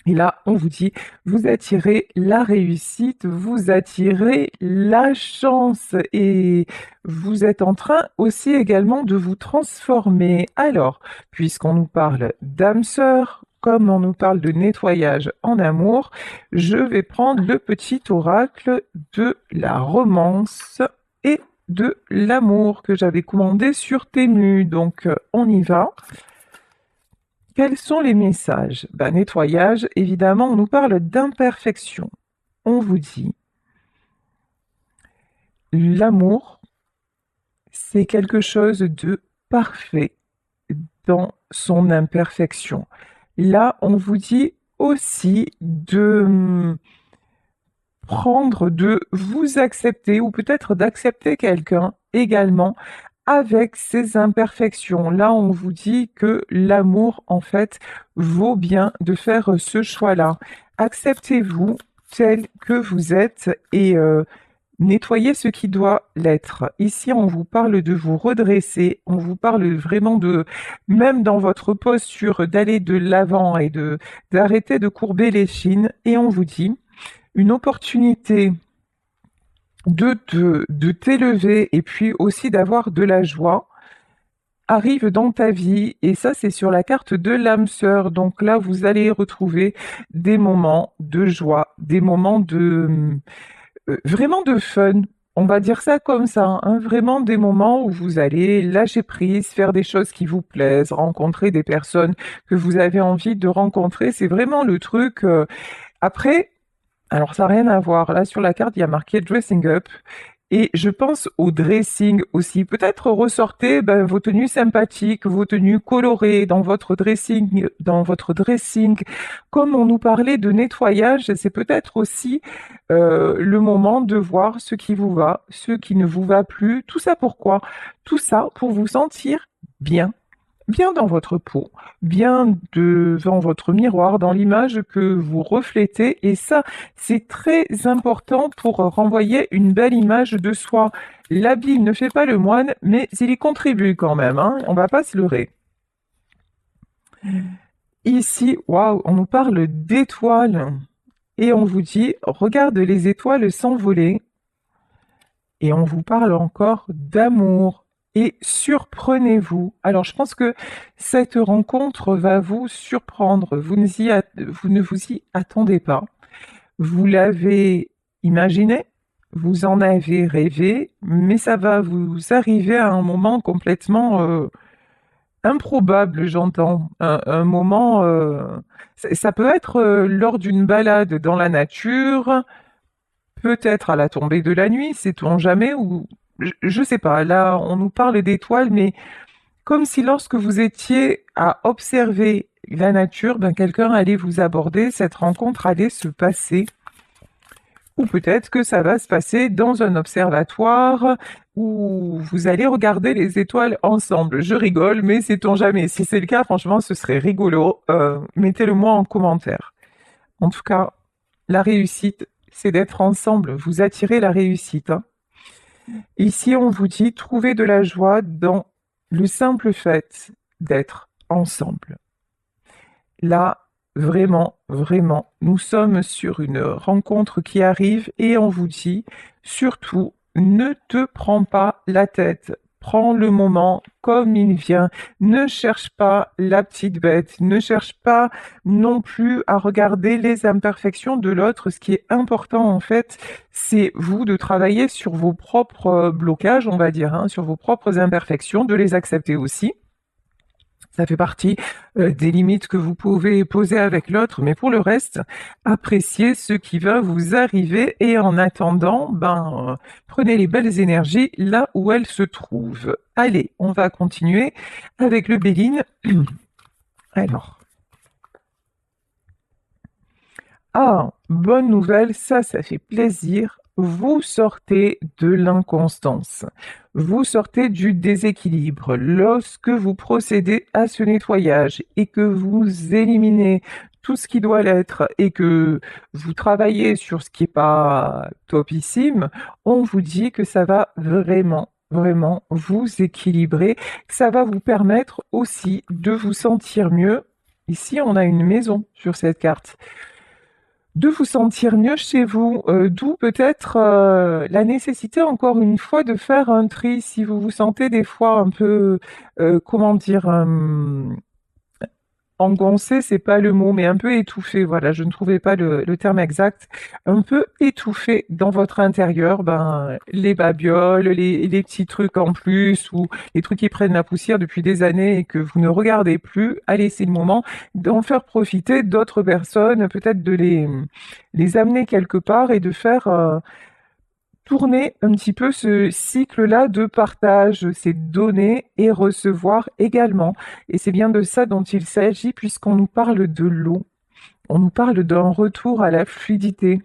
Et là, on vous dit, vous attirez la réussite, vous attirez la chance et vous êtes en train aussi également de vous transformer. Alors, puisqu'on nous parle d'âme sœur, comme on nous parle de nettoyage en amour, je vais prendre le petit oracle de la romance et de l'amour que j'avais commandé sur Temu. Donc, on y va. Quels sont les messages? Nettoyage, évidemment, on nous parle d'imperfection. On vous dit, l'amour, c'est quelque chose de parfait dans son imperfection. Là, on vous dit aussi de prendre, de vous accepter ou peut-être d'accepter quelqu'un également avec ses imperfections. Là, on vous dit que l'amour, en fait, vaut bien de faire ce choix-là. Acceptez-vous tel que vous êtes et nettoyez ce qui doit l'être. Ici, on vous parle de vous redresser, on vous parle vraiment de, même dans votre posture, d'aller de l'avant et de d'arrêter de courber les chines. Et on vous dit une opportunité de t'élever et puis aussi d'avoir de la joie arrive dans ta vie et ça c'est sur la carte de l'âme sœur. Donc là vous allez retrouver des moments de joie, des moments de vraiment de fun. On va dire ça comme ça, hein. Vraiment des moments où vous allez lâcher prise, faire des choses qui vous plaisent, rencontrer des personnes que vous avez envie de rencontrer. C'est vraiment le truc. Après, alors ça n'a rien à voir. Là sur la carte, il y a marqué dressing up. Et je pense au dressing aussi. Peut-être ressortez vos tenues sympathiques, vos tenues colorées dans votre dressing. Comme on nous parlait de nettoyage, c'est peut-être aussi le moment de voir ce qui vous va, ce qui ne vous va plus. Tout ça pourquoi? Tout ça pour vous sentir bien bien dans votre peau, bien devant votre miroir, dans l'image que vous reflétez. Et ça, c'est très important pour renvoyer une belle image de soi. L'habit ne fait pas le moine, mais il y contribue quand même, hein, on va pas se leurrer. Ici, waouh, on nous parle d'étoiles. Et on vous dit, regarde les étoiles s'envoler. Et on vous parle encore d'amour. Et surprenez-vous. Alors, je pense que cette rencontre va vous surprendre. Vous ne vous y attendez pas. Vous l'avez imaginé, vous en avez rêvé, mais ça va vous arriver à un moment complètement improbable, j'entends. Un moment, ça peut être lors d'une balade dans la nature, peut-être à la tombée de la nuit, sait-on jamais, ou je sais pas. Là, on nous parle d'étoiles, mais comme si lorsque vous étiez à observer la nature, quelqu'un allait vous aborder, cette rencontre allait se passer. Ou peut-être que ça va se passer dans un observatoire où vous allez regarder les étoiles ensemble. Je rigole, mais sait-on jamais. Si c'est le cas, franchement, ce serait rigolo. Mettez-le moi en commentaire. En tout cas, la réussite, c'est d'être ensemble. Vous attirez la réussite, hein. Ici, on vous dit, trouvez de la joie dans le simple fait d'être ensemble. Là, vraiment, vraiment, nous sommes sur une rencontre qui arrive et on vous dit, surtout, ne te prends pas la tête. Prends le moment comme il vient. Ne cherche pas la petite bête. Ne cherche pas non plus à regarder les imperfections de l'autre. Ce qui est important, en fait, c'est vous de travailler sur vos propres blocages, on va dire, hein, sur vos propres imperfections, de les accepter aussi. Ça fait partie des limites que vous pouvez poser avec l'autre, mais pour le reste, appréciez ce qui va vous arriver et en attendant, prenez les belles énergies là où elles se trouvent. Allez, on va continuer avec le Béline. Alors, bonne nouvelle, ça fait plaisir. Vous sortez de l'inconstance. Vous sortez du déséquilibre. Lorsque vous procédez à ce nettoyage et que vous éliminez tout ce qui doit l'être et que vous travaillez sur ce qui n'est pas topissime, on vous dit que ça va vraiment, vraiment vous équilibrer, que ça va vous permettre aussi de vous sentir mieux Ici, on a une maison sur cette carte. De vous sentir mieux chez vous, d'où peut-être la nécessité, encore une fois, de faire un tri si vous vous sentez des fois un peu, comment dire, engoncé, c'est pas le mot, mais un peu étouffé, voilà, je ne trouvais pas le terme exact. Un peu étouffé dans votre intérieur, ben, les babioles, les petits trucs en plus, ou les trucs qui prennent la poussière depuis des années et que vous ne regardez plus, allez, c'est le moment d'en faire profiter d'autres personnes, peut-être de les amener quelque part et de faire tourner un petit peu ce cycle-là de partage, c'est donner et recevoir également. Et c'est bien de ça dont il s'agit puisqu'on nous parle de l'eau. On nous parle d'un retour à la fluidité.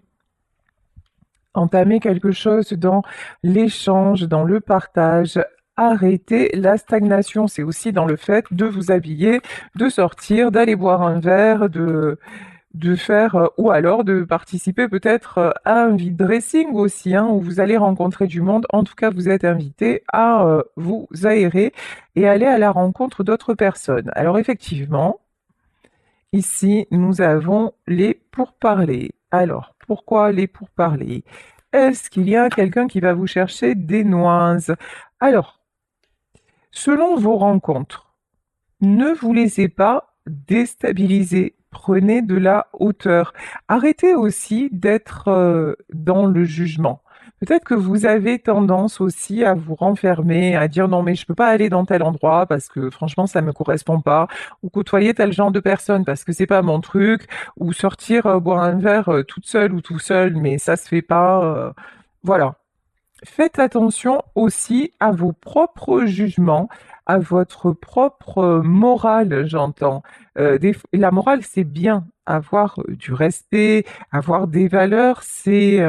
Entamer quelque chose dans l'échange, dans le partage. Arrêter la stagnation, c'est aussi dans le fait de vous habiller, de sortir, d'aller boire un verre, de faire, ou alors de participer peut-être à un vide dressing aussi, hein, où vous allez rencontrer du monde. En tout cas, vous êtes invité à vous aérer et aller à la rencontre d'autres personnes. Alors effectivement, ici, nous avons les pourparlers. Alors, pourquoi les pourparlers? Est-ce qu'il y a quelqu'un qui va vous chercher des noises? Alors, selon vos rencontres, ne vous laissez pas déstabiliser. Prenez de la hauteur. Arrêtez aussi d'être dans le jugement. Peut-être que vous avez tendance aussi à vous renfermer, à dire non mais je peux pas aller dans tel endroit parce que franchement ça me correspond pas, ou côtoyer tel genre de personne parce que c'est pas mon truc, ou sortir boire un verre toute seule ou tout seul, mais ça se fait pas. Voilà. Faites attention aussi à vos propres jugements, à votre propre morale, j'entends. La morale, c'est bien. Avoir du respect, avoir des valeurs, c'est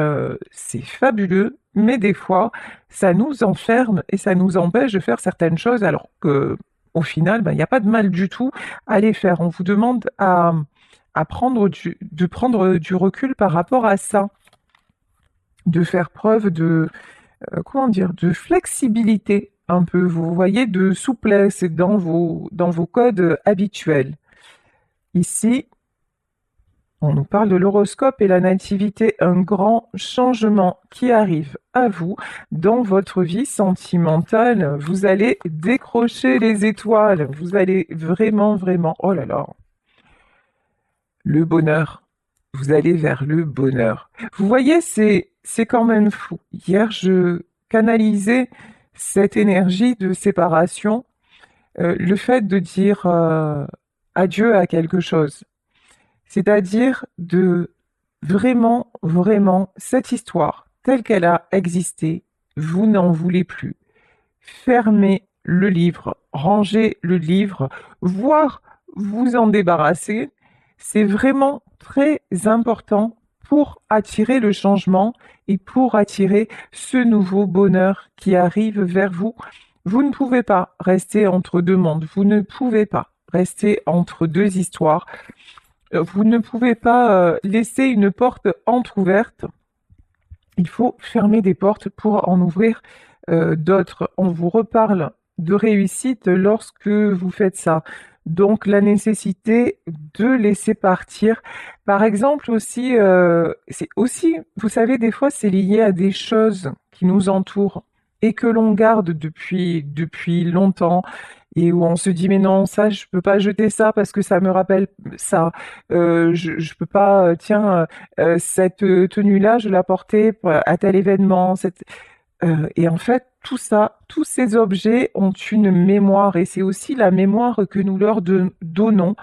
fabuleux, mais des fois, ça nous enferme et ça nous empêche de faire certaines choses, alors que au final, ben, il n'y a pas de mal du tout à les faire. On vous demande à de prendre du recul par rapport à ça, de faire preuve de comment dire, de flexibilité un peu, vous voyez, de souplesse dans vos codes habituels. Ici, on nous parle de l'horoscope et la nativité, un grand changement qui arrive à vous dans votre vie sentimentale. Vous allez décrocher les étoiles, vous allez vraiment, vraiment, oh là là, le bonheur. Vous allez vers le bonheur. Vous voyez, c'est quand même fou. Hier, je canalisais cette énergie de séparation, le fait de dire adieu à quelque chose. C'est-à-dire de vraiment, vraiment, cette histoire telle qu'elle a existé, vous n'en voulez plus. Fermez le livre, rangez le livre, voire vous en débarrasser. C'est vraiment très important pour attirer le changement et pour attirer ce nouveau bonheur qui arrive vers vous. Vous ne pouvez pas rester entre deux mondes, vous ne pouvez pas rester entre deux histoires, vous ne pouvez pas laisser une porte entr'ouverte. Il faut fermer des portes pour en ouvrir d'autres. On vous reparle de réussite lorsque vous faites ça. Donc la nécessité de laisser partir. Par exemple aussi, c'est aussi, vous savez, des fois c'est lié à des choses qui nous entourent et que l'on garde depuis longtemps et où on se dit mais non ça je peux pas jeter ça parce que ça me rappelle ça. Je peux pas tiens cette tenue-là, je la portais à tel événement. Et en fait, tout ça, tous ces objets ont une mémoire et c'est aussi la mémoire que nous leur donnons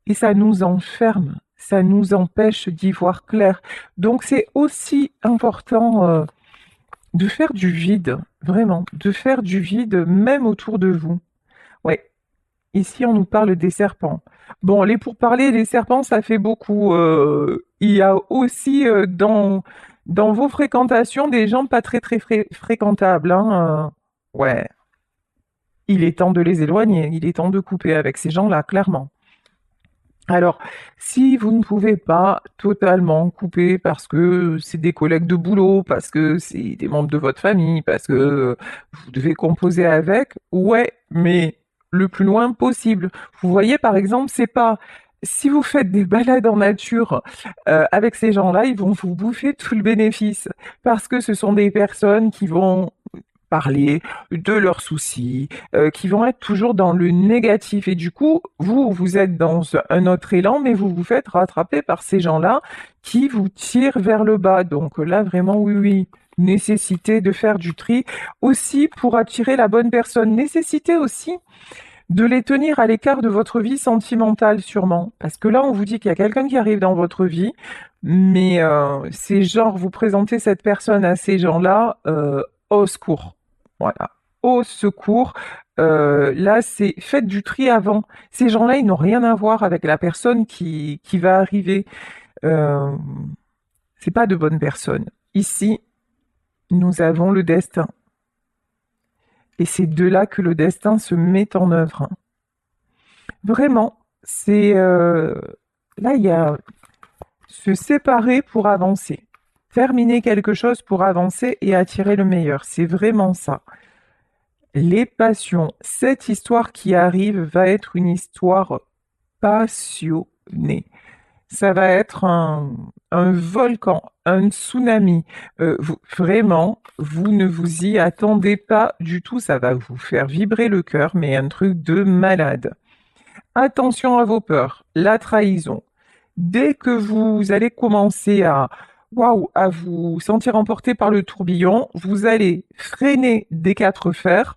et ça nous enferme, ça nous empêche d'y voir clair. Donc c'est aussi important de faire du vide, vraiment, de faire du vide même autour de vous. Ouais, ici on nous parle des serpents. Bon, les pourparlers des serpents, ça fait beaucoup. Il y a aussi dans vos fréquentations des gens pas très très fréquentables, hein. Ouais, il est temps de les éloigner, il est temps de couper avec ces gens-là, clairement. Alors, si vous ne pouvez pas totalement couper parce que c'est des collègues de boulot, parce que c'est des membres de votre famille, parce que vous devez composer avec, ouais, mais le plus loin possible. Vous voyez, par exemple, c'est pas si vous faites des balades en nature avec ces gens-là, ils vont vous bouffer tout le bénéfice parce que ce sont des personnes qui vont parler de leurs soucis, qui vont être toujours dans le négatif. Et du coup, vous êtes dans un autre élan, mais vous vous faites rattraper par ces gens-là qui vous tirent vers le bas. Donc là, vraiment, oui, oui. Nécessité de faire du tri aussi pour attirer la bonne personne. Nécessité aussi de les tenir à l'écart de votre vie sentimentale, sûrement. Parce que là, on vous dit qu'il y a quelqu'un qui arrive dans votre vie, mais c'est genre, vous présentez cette personne à ces gens-là, au secours. Voilà. Au secours. Là, c'est faites du tri avant. Ces gens-là, ils n'ont rien à voir avec la personne qui va arriver. Euh, c'est pas de bonnes personnes. Ici, nous avons le destin. Et c'est de là que le destin se met en œuvre. Vraiment, c'est là il y a se séparer pour avancer, terminer quelque chose pour avancer et attirer le meilleur. C'est vraiment ça. Les passions, cette histoire qui arrive va être une histoire passionnée. Ça va être un volcan, un tsunami. Vraiment, vous ne vous y attendez pas du tout. Ça va vous faire vibrer le cœur, mais un truc de malade. Attention à vos peurs, la trahison. Dès que vous allez commencer à, waouh, à vous sentir emporté par le tourbillon, vous allez freiner des quatre fers.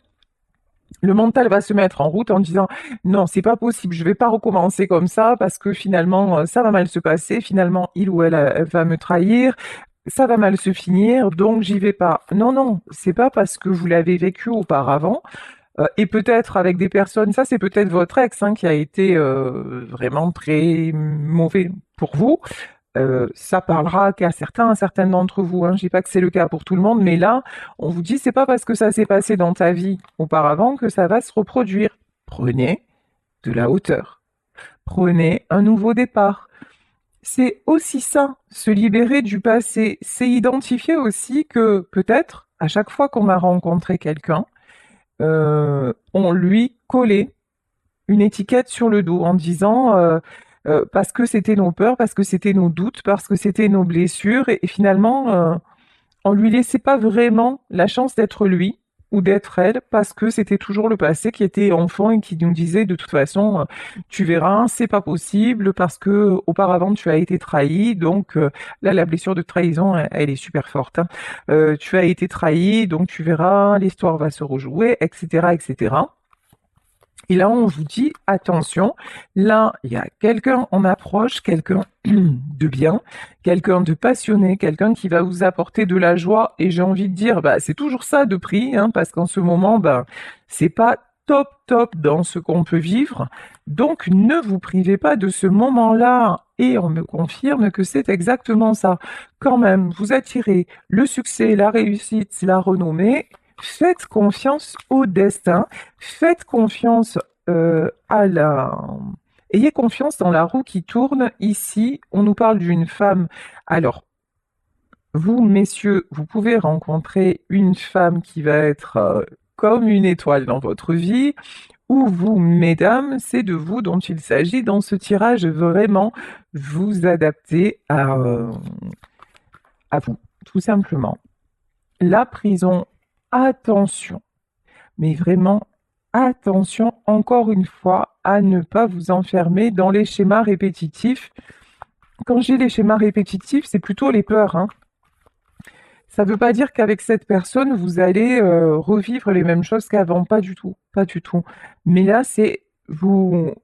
Le mental va se mettre en route en disant non, c'est pas possible, je vais pas recommencer comme ça parce que finalement ça va mal se passer, finalement il ou elle, elle va me trahir, ça va mal se finir, donc j'y vais pas. Non, non, c'est pas parce que vous l'avez vécu auparavant et peut-être avec des personnes, ça c'est peut-être votre ex qui a été vraiment très mauvais pour vous. Ça parlera qu'à certaines d'entre vous. Je dis pas que c'est le cas pour tout le monde, mais là, on vous dit c'est pas parce que ça s'est passé dans ta vie auparavant que ça va se reproduire. Prenez de la hauteur. Prenez un nouveau départ. C'est aussi ça, se libérer du passé. C'est identifier aussi que peut-être, à chaque fois qu'on a rencontré quelqu'un, on lui collait une étiquette sur le dos en disant parce que c'était nos peurs, parce que c'était nos doutes, parce que c'était nos blessures, et finalement, on lui laissait pas vraiment la chance d'être lui ou d'être elle, parce que c'était toujours le passé qui était enfant et qui nous disait de toute façon, tu verras, c'est pas possible parce que auparavant tu as été trahi, donc là la blessure de trahison, elle est super forte. Tu as été trahi, donc tu verras, l'histoire va se rejouer, etc., etc. Et là, on vous dit, attention, là, il y a quelqu'un en approche, quelqu'un de bien, quelqu'un de passionné, quelqu'un qui va vous apporter de la joie. Et j'ai envie de dire, bah, c'est toujours ça de prix, parce qu'en ce moment, bah, c'est pas top, top dans ce qu'on peut vivre. Donc, ne vous privez pas de ce moment-là. Et on me confirme que c'est exactement ça. Quand même, vous attirez le succès, la réussite, la renommée. Faites confiance au destin. Faites confiance à la... Ayez confiance dans la roue qui tourne. Ici, on nous parle d'une femme. Alors, vous, messieurs, vous pouvez rencontrer une femme qui va être comme une étoile dans votre vie, ou vous, mesdames, c'est de vous dont il s'agit dans ce tirage. Vraiment, vous adapter à vous, tout simplement. La prison, attention. Mais vraiment, attention encore une fois à ne pas vous enfermer dans les schémas répétitifs. Quand j'ai les schémas répétitifs, c'est plutôt les peurs. Ça ne veut pas dire qu'avec cette personne, vous allez revivre les mêmes choses qu'avant. Pas du tout, pas du tout. Mais là, c'est vous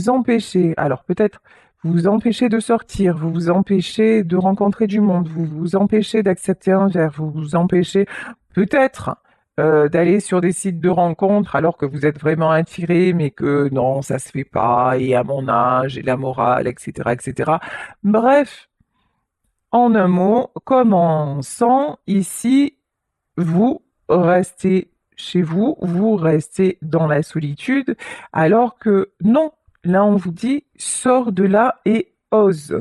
empêchez. Alors peut-être vous vous empêchez de sortir, vous vous empêchez de rencontrer du monde, vous vous empêchez d'accepter un verre, vous vous empêchez peut-être d'aller sur des sites de rencontres alors que vous êtes vraiment attiré, mais que non, ça se fait pas, et à mon âge, et la morale, etc., etc. Bref, en un mot, comme on sent ici, vous restez chez vous, vous restez dans la solitude, alors que non, là on vous dit, sors de là et ose.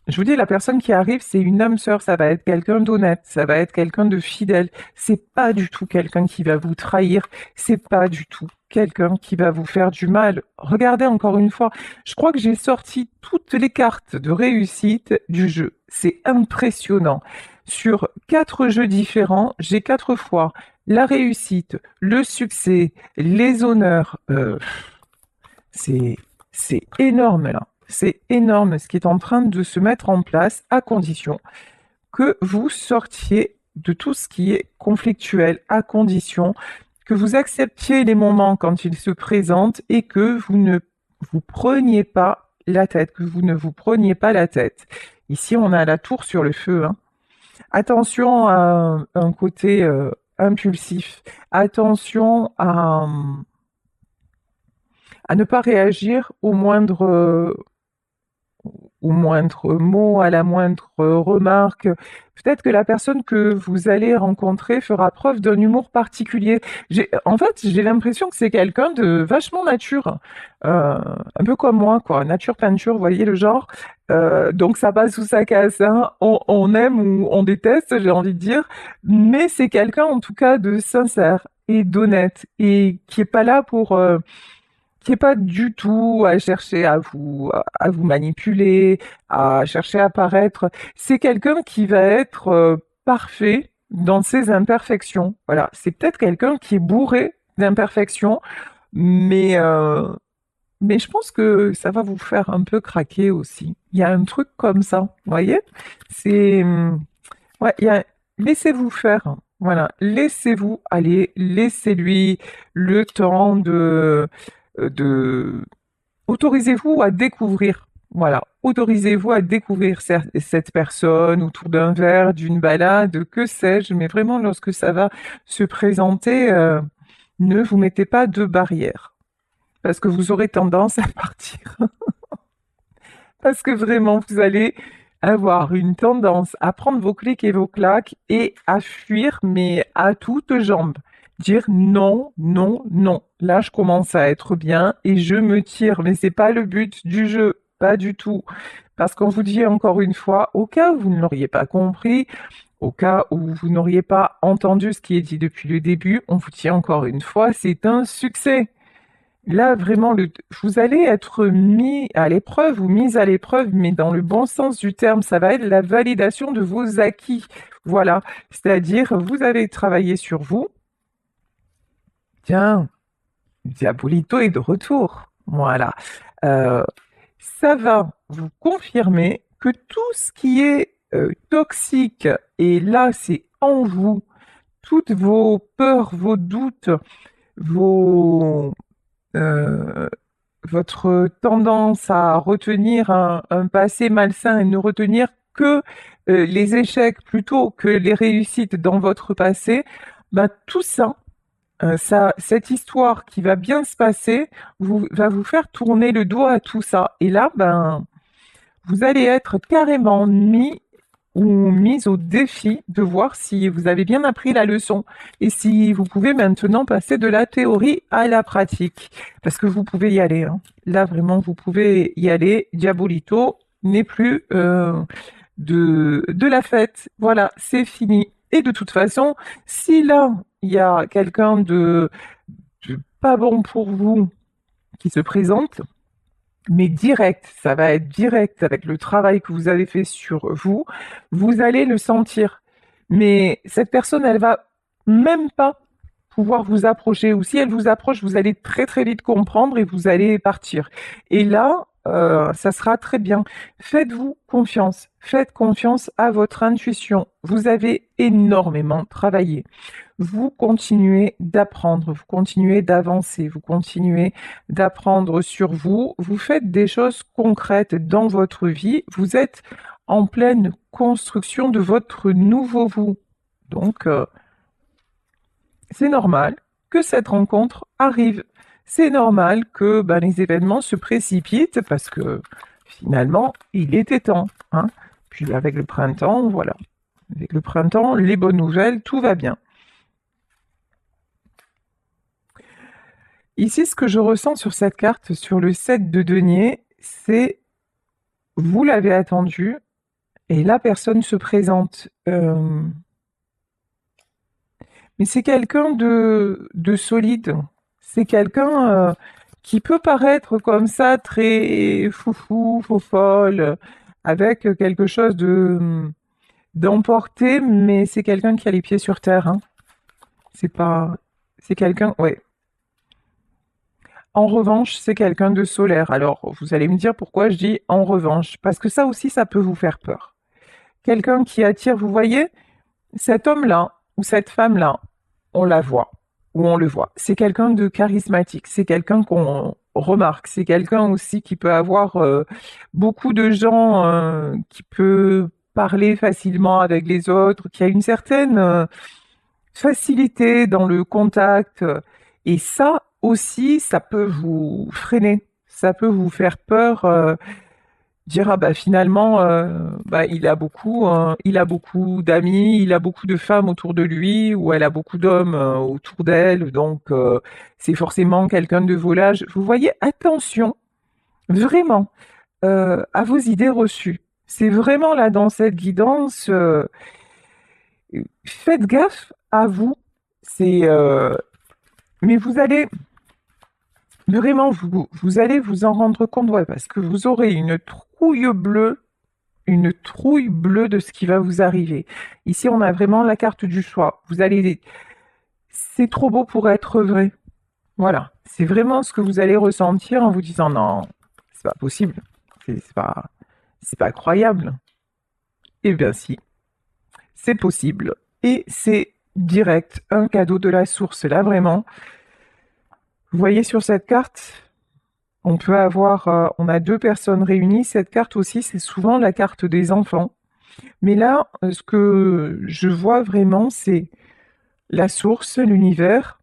Je vous dis, la personne qui arrive, c'est une âme sœur, ça va être quelqu'un d'honnête, ça va être quelqu'un de fidèle. C'est pas du tout quelqu'un qui va vous trahir, c'est pas du tout quelqu'un qui va vous faire du mal. Regardez encore une fois, je crois que j'ai sorti toutes les cartes de réussite du jeu. C'est impressionnant. Sur 4 jeux différents, j'ai 4 fois la réussite, le succès, les honneurs. C'est, c'est énorme là. C'est énorme ce qui est en train de se mettre en place à condition que vous sortiez de tout ce qui est conflictuel, à condition que vous acceptiez les moments quand ils se présentent et que vous ne vous preniez pas la tête, que vous ne vous preniez pas la tête. Ici, on a la tour sur le feu, hein. Attention à un côté impulsif. Attention à ne pas réagir au moindre mot, à la moindre remarque. Peut-être que la personne que vous allez rencontrer fera preuve d'un humour particulier. En fait, j'ai l'impression que c'est quelqu'un de vachement nature, un peu comme moi, quoi, nature peinture, vous voyez le genre. Donc ça passe sous sa casse, hein. On aime ou on déteste, j'ai envie de dire, mais c'est quelqu'un en tout cas de sincère et d'honnête et qui est pas là qui est pas du tout à chercher à vous manipuler, à chercher à paraître. C'est quelqu'un qui va être parfait dans ses imperfections. Voilà, c'est peut-être quelqu'un qui est bourré d'imperfections, mais euh, mais je pense que ça va vous faire un peu craquer aussi. Il y a un truc comme ça, vous voyez? C'est ouais, laissez-vous faire. Voilà, laissez-vous aller, laissez-lui le temps de autorisez-vous à découvrir. Voilà, autorisez-vous à découvrir cette personne autour d'un verre, d'une balade, que sais-je, mais vraiment lorsque ça va se présenter, ne vous mettez pas de barrière, parce que vous aurez tendance à partir. Parce que vraiment, vous allez avoir une tendance à prendre vos clics et vos claques et à fuir, mais à toutes jambes. Dire non, non, non. Là, je commence à être bien et je me tire, mais c'est pas le but du jeu, pas du tout. Parce qu'on vous dit encore une fois, au cas où vous ne l'auriez pas compris, au cas où vous n'auriez pas entendu ce qui est dit depuis le début, on vous dit encore une fois, c'est un succès. Là, vraiment, vous allez être mis à l'épreuve ou mise à l'épreuve, mais dans le bon sens du terme, ça va être la validation de vos acquis. Voilà, c'est-à-dire, vous avez travaillé sur vous. Tiens, Diabolito est de retour. Voilà. Euh, Ça va vous confirmer que tout ce qui est toxique, et là, c'est en vous, toutes vos peurs, vos doutes, vos, euh, votre tendance à retenir un passé malsain et ne retenir que les échecs plutôt que les réussites dans votre passé, ben, tout ça, cette histoire qui va bien se passer va vous faire tourner le dos à tout ça. Et là, ben, vous allez être carrément mis ou mise au défi de voir si vous avez bien appris la leçon et si vous pouvez maintenant passer de la théorie à la pratique. Parce que vous pouvez y aller, hein. Là, vraiment, vous pouvez y aller. Diabolito n'est plus de la fête. Voilà, c'est fini. Et de toute façon, si là, il y a quelqu'un de pas bon pour vous qui se présente, mais direct, ça va être direct avec le travail que vous avez fait sur vous, vous allez le sentir. Mais cette personne, elle va même pas pouvoir vous approcher, ou si elle vous approche, vous allez très très vite comprendre et vous allez partir. Et là, ça sera très bien. Faites-vous confiance, faites confiance à votre intuition. Vous avez énormément travaillé. Vous continuez d'apprendre, vous continuez d'avancer, vous continuez d'apprendre sur vous, vous faites des choses concrètes dans votre vie, vous êtes en pleine construction de votre nouveau vous. Donc, c'est normal que cette rencontre arrive. C'est normal que ben, les événements se précipitent parce que finalement, il était temps, hein. Puis avec le printemps, voilà. Avec le printemps, les bonnes nouvelles, tout va bien. Ici, ce que je ressens sur cette carte, sur le 7 de denier, c'est vous l'avez attendu, Et là, personne se présente. Mais c'est quelqu'un de solide. C'est quelqu'un qui peut paraître comme ça très foufou, faux-folle, avec quelque chose d'emporté, mais c'est quelqu'un qui a les pieds sur terre, hein. C'est pas... C'est quelqu'un... Ouais. En revanche, c'est quelqu'un de solaire. Alors, vous allez me dire pourquoi je dis en revanche. Parce que ça aussi, ça peut vous faire peur. Quelqu'un qui attire, vous voyez, cet homme-là ou cette femme-là, on la voit ou on le voit. C'est quelqu'un de charismatique, c'est quelqu'un qu'on remarque, c'est quelqu'un aussi qui peut avoir beaucoup de gens, qui peut parler facilement avec les autres, qui a une certaine facilité dans le contact. Et ça aussi, ça peut vous freiner, ça peut vous faire peur. Dire ah bah finalement bah il a beaucoup d'amis, il a beaucoup de femmes autour de lui ou elle a beaucoup d'hommes autour d'elle, donc c'est forcément quelqu'un de volage. Vous voyez, attention vraiment à vos idées reçues. C'est vraiment là dans cette guidance, faites gaffe à vous. C'est mais vous allez vraiment vous allez vous en rendre compte, ouais, parce que vous aurez une trouille bleue de ce qui va vous arriver. Ici, on a vraiment la carte du choix. Vous allez, c'est trop beau pour être vrai. Voilà, c'est vraiment ce que vous allez ressentir en vous disant non, c'est pas possible, c'est pas croyable. Eh bien si, c'est possible et c'est direct, un cadeau de la source. Là vraiment, vous voyez sur cette carte, on peut avoir, on a deux personnes réunies. Cette carte aussi, c'est souvent la carte des enfants. Mais là, ce que je vois vraiment, c'est la source, l'univers,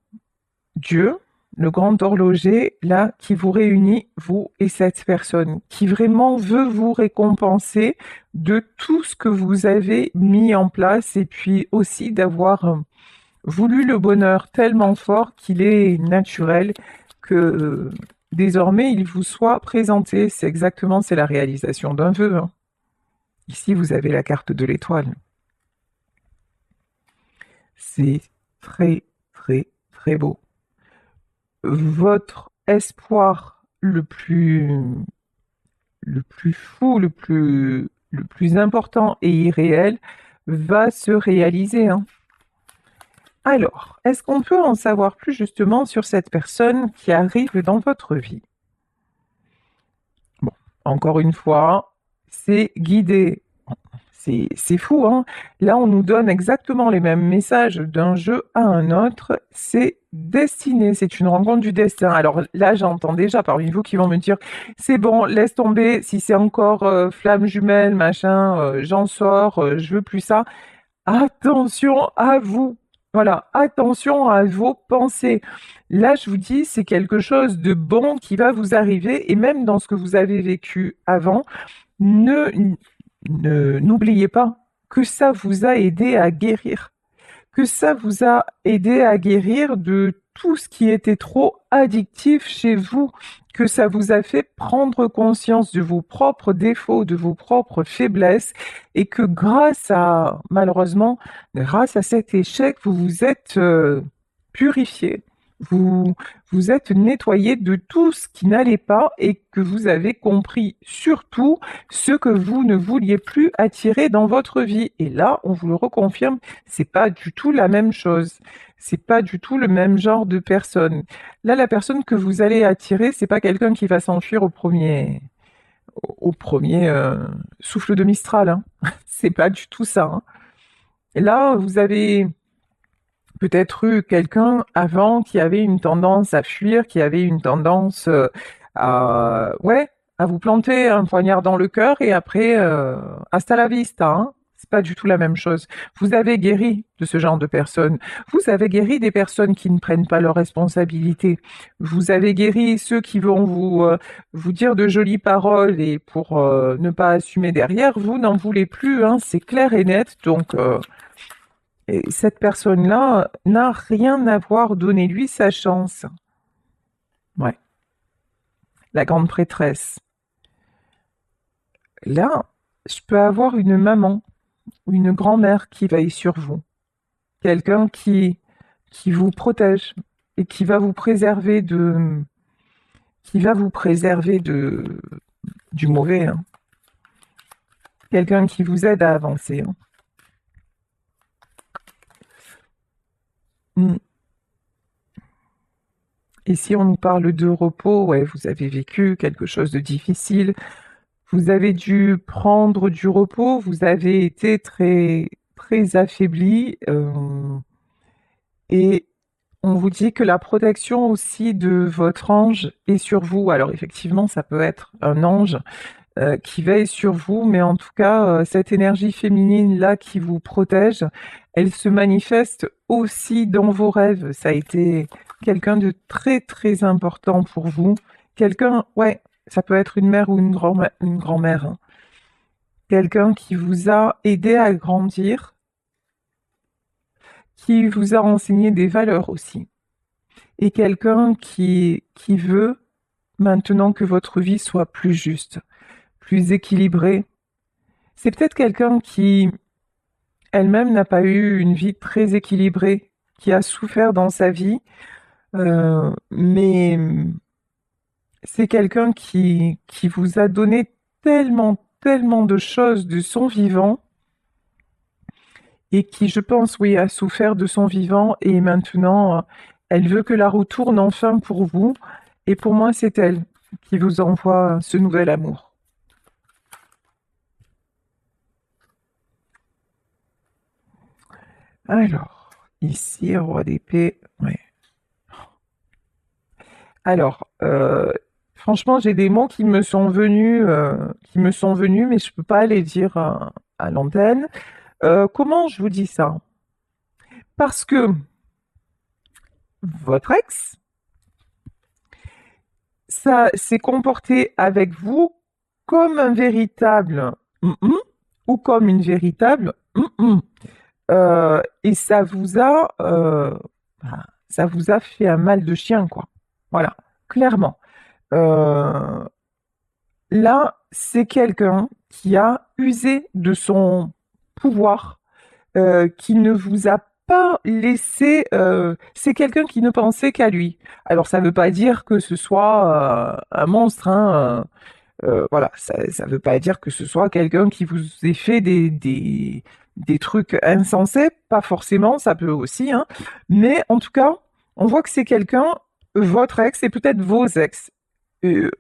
Dieu, le grand horloger, là, qui vous réunit, vous et cette personne, qui vraiment veut vous récompenser de tout ce que vous avez mis en place et puis aussi d'avoir voulu le bonheur tellement fort qu'il est naturel que désormais il vous soit présenté. C'est exactement, c'est la réalisation d'un vœu, hein. Ici, vous avez la carte de l'étoile. C'est très, très, très beau. Votre espoir le plus fou, le plus important et irréel va se réaliser, hein. Alors, est-ce qu'on peut en savoir plus justement sur cette personne qui arrive dans votre vie? Bon, encore une fois, c'est guidé. C'est fou, hein? Là, on nous donne exactement les mêmes messages d'un jeu à un autre. C'est destiné, c'est une rencontre du destin. Alors là, j'entends déjà parmi vous qui vont me dire, c'est bon, laisse tomber, si c'est encore flamme jumelle, machin, j'en sors, je veux plus ça. Attention à vous. Voilà, attention à vos pensées. Là, je vous dis, c'est quelque chose de bon qui va vous arriver et même dans ce que vous avez vécu avant, ne n'oubliez pas que ça vous a aidé à guérir, que ça vous a aidé à guérir de tout ce qui était trop addictif chez vous, que ça vous a fait prendre conscience de vos propres défauts, de vos propres faiblesses, et que malheureusement, grâce à cet échec, vous vous êtes purifié. Vous vous êtes nettoyé de tout ce qui n'allait pas et que vous avez compris surtout ce que vous ne vouliez plus attirer dans votre vie. Et là, on vous le reconfirme, c'est pas du tout la même chose. C'est pas du tout le même genre de personne. Là, la personne que vous allez attirer, c'est pas quelqu'un qui va s'enfuir au premier souffle de Mistral, hein. C'est pas du tout ça, hein. Et là, vous avez peut-être eu quelqu'un avant qui avait une tendance à fuir, qui avait une tendance ouais, à vous planter un poignard dans le cœur et après, hasta la vista, hein. C'est pas du tout la même chose. Vous avez guéri de ce genre de personnes. Vous avez guéri des personnes qui ne prennent pas leurs responsabilités. Vous avez guéri ceux qui vont vous dire de jolies paroles et pour ne pas assumer derrière, vous n'en voulez plus, hein. C'est clair et net. Donc, et cette personne-là n'a rien à voir, donnez-lui sa chance. Ouais, la grande prêtresse. Là, je peux avoir une maman ou une grand-mère qui veille sur vous. Quelqu'un qui vous protège et qui va vous préserver du mauvais, hein. Quelqu'un qui vous aide à avancer, hein. Mm. Et si on nous parle de repos, ouais, vous avez vécu quelque chose de difficile, vous avez dû prendre du repos, vous avez été très, très affaibli, et on vous dit que la protection aussi de votre ange est sur vous. Alors effectivement, ça peut être un ange qui veille sur vous, mais en tout cas, cette énergie féminine-là qui vous protège, elle se manifeste aussi dans vos rêves. Ça a été quelqu'un de très très important pour vous. Quelqu'un, ouais, ça peut être une mère ou une grand-mère, hein. Quelqu'un qui vous a aidé à grandir, qui vous a enseigné des valeurs aussi. Et quelqu'un qui veut maintenant que votre vie soit plus juste, plus équilibrée. C'est peut-être quelqu'un qui elle-même n'a pas eu une vie très équilibrée, qui a souffert dans sa vie, mais c'est quelqu'un qui vous a donné tellement, tellement de choses de son vivant et qui, je pense, oui, a souffert de son vivant et maintenant, elle veut que la roue tourne enfin pour vous. Et pour moi, c'est elle qui vous envoie ce nouvel amour. Alors, ici, roi d'épée, ouais. Alors, franchement, j'ai des mots qui me sont venus, mais je peux pas les dire à l'antenne. Comment je vous dis ça? Parce que votre ex, ça s'est comporté avec vous comme un véritable ou comme une véritable et bah, ça vous a fait un mal de chien, quoi. Voilà, clairement. Euh, Là, c'est quelqu'un qui a usé de son pouvoir, qui ne vous a pas laissé. C'est quelqu'un qui ne pensait qu'à lui. Alors, ça ne veut pas dire que ce soit un monstre, hein, voilà, ça ne veut pas dire que ce soit quelqu'un qui vous ait fait des trucs insensés, pas forcément, ça peut aussi, hein. Mais en tout cas, on voit que c'est quelqu'un, votre ex et peut-être vos ex,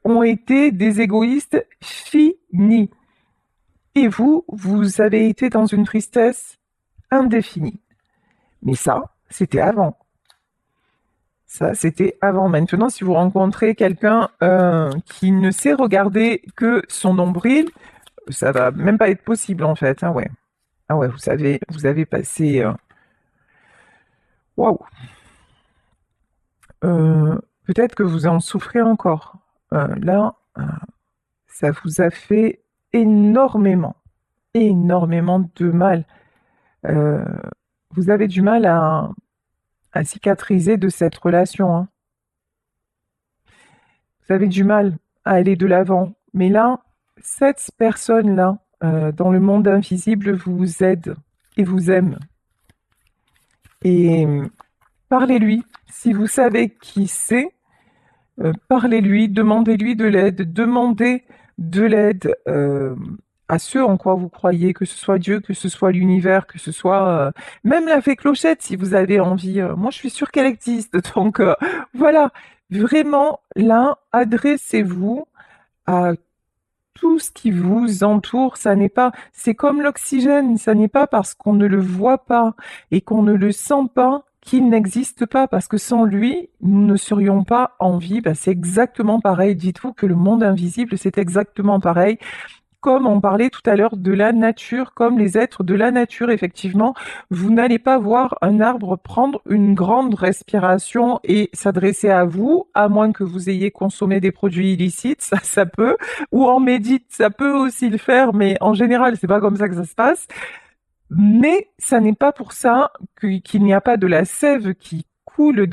ont été des égoïstes finis. Et vous, vous avez été dans une tristesse indéfinie. Mais ça, c'était avant. Ça, c'était avant. Maintenant, si vous rencontrez quelqu'un qui ne sait regarder que son nombril, ça va même pas être possible en fait, hein, ouais. Ah ouais, vous avez passé. Waouh! Peut-être que vous en souffrez encore. Là, ça vous a fait énormément, énormément de mal. Euh, Vous avez du mal à cicatriser de cette relation, hein. Vous avez du mal à aller de l'avant. Mais là, cette personne-là, dans le monde invisible, vous aide et vous aime. Et parlez-lui. Si vous savez qui c'est, parlez-lui, demandez de l'aide à ceux en quoi vous croyez, que ce soit Dieu, que ce soit l'univers, que ce soit même la fée Clochette, si vous avez envie. Moi, je suis sûre qu'elle existe. Donc, voilà, vraiment, là, adressez-vous à tout ce qui vous entoure. Ça n'est pas, c'est comme l'oxygène, ça n'est pas parce qu'on ne le voit pas et qu'on ne le sent pas qu'il n'existe pas, parce que sans lui, nous ne serions pas en vie. Ben, c'est exactement pareil. Dites-vous que le monde invisible, c'est exactement pareil. Comme on parlait tout à l'heure de la nature, comme les êtres de la nature, effectivement, vous n'allez pas voir un arbre prendre une grande respiration et s'adresser à vous, à moins que vous ayez consommé des produits illicites, ça peut, ou en médite, ça peut aussi le faire, mais en général, c'est pas comme ça que ça se passe. Mais ça n'est pas pour ça qu'il n'y a pas de la sève qui coule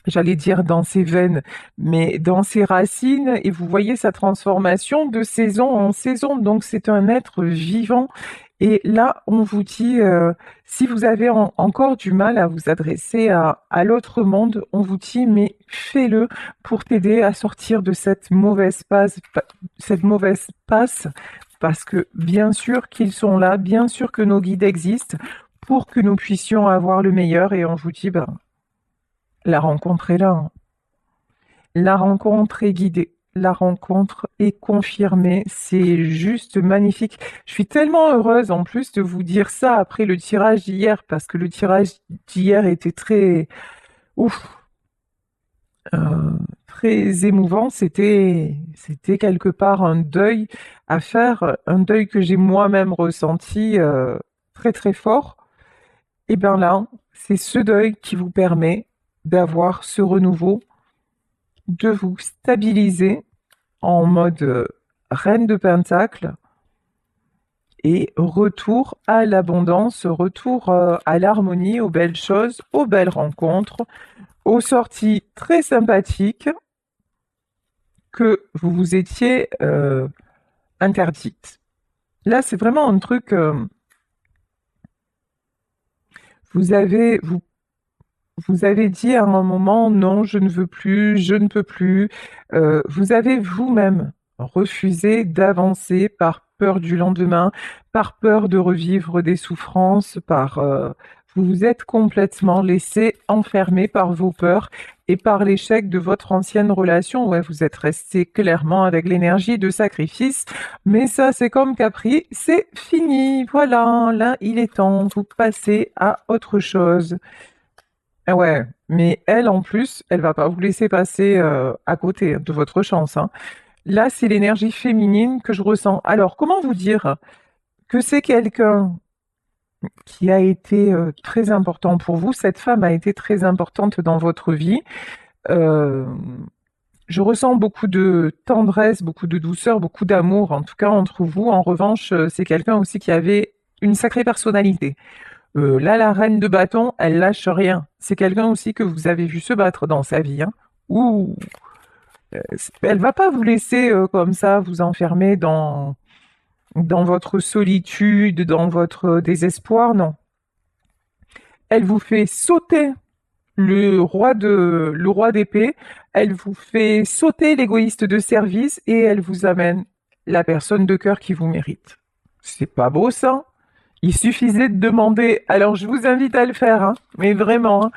j'allais dire dans ses veines, mais dans ses racines, et vous voyez sa transformation de saison en saison. Donc c'est un être vivant. Et là, on vous dit, si vous avez encore du mal à vous adresser à l'autre monde, on vous dit, mais fais-le pour t'aider à sortir de cette mauvaise passe, parce que bien sûr qu'ils sont là, bien sûr que nos guides existent pour que nous puissions avoir le meilleur. Et on vous dit, ben, la rencontre est là, hein. La rencontre est guidée. La rencontre est confirmée. C'est juste magnifique. Je suis tellement heureuse en plus de vous dire ça après le tirage d'hier, parce que le tirage d'hier était ouf, euh, très émouvant. C'était quelque part un deuil à faire, un deuil que j'ai moi-même ressenti très très fort. Et bien là, c'est ce deuil qui vous permet d'avoir ce renouveau, de vous stabiliser en mode reine de pentacle et retour à l'abondance, retour à l'harmonie, aux belles choses, aux belles rencontres, aux sorties très sympathiques que vous vous étiez interdites. Là, c'est vraiment un truc, vous avez, vous, vous avez dit à un moment, non, je ne veux plus, je ne peux plus. Vous avez vous-même refusé d'avancer par peur du lendemain, par peur de revivre des souffrances, vous vous êtes complètement laissé enfermer par vos peurs et par l'échec de votre ancienne relation. Ouais, vous êtes resté clairement avec l'énergie de sacrifice, mais ça, c'est comme Capri, c'est fini. Voilà, là, il est temps, vous passez à autre chose. Ah ouais, mais elle, en plus, elle va pas vous laisser passer à côté de votre chance, hein. Là, c'est l'énergie féminine que je ressens. Alors, comment vous dire que c'est quelqu'un qui a été très important pour vous? Cette femme a été très importante dans votre vie. Euh, je ressens beaucoup de tendresse, beaucoup de douceur, beaucoup d'amour, en tout cas entre vous. En revanche, c'est quelqu'un aussi qui avait une sacrée personnalité. Là, la reine de bâton, elle lâche rien. C'est quelqu'un aussi que vous avez vu se battre dans sa vie, hein. Ouh, elle va pas vous laisser comme ça vous enfermer dans votre solitude, dans votre désespoir, non. Elle vous fait sauter le roi d'épée, elle vous fait sauter l'égoïste de service et elle vous amène la personne de cœur qui vous mérite. C'est pas beau ça? Il suffisait de demander. Alors je vous invite à le faire, hein, mais vraiment, hein.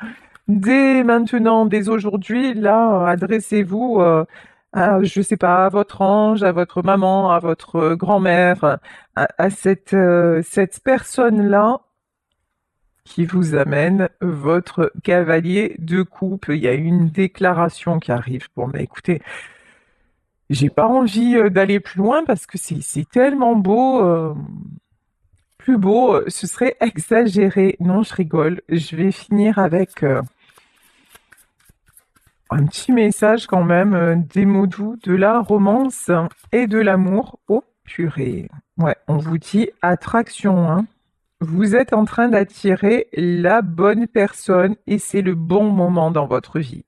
Dès maintenant, dès aujourd'hui, là, adressez-vous à, je sais pas, à votre ange, à votre maman, à votre grand-mère, à cette personne-là qui vous amène votre cavalier de coupe. Il y a une déclaration qui arrive. Bon, bah écoutez, j'ai pas envie d'aller plus loin parce que c'est tellement beau. Plus beau, ce serait exagéré. Non, je rigole. Je vais finir avec un petit message quand même, des mots doux, de la romance et de l'amour. Oh purée. Ouais, on vous dit attraction, hein. Vous êtes en train d'attirer la bonne personne et c'est le bon moment dans votre vie.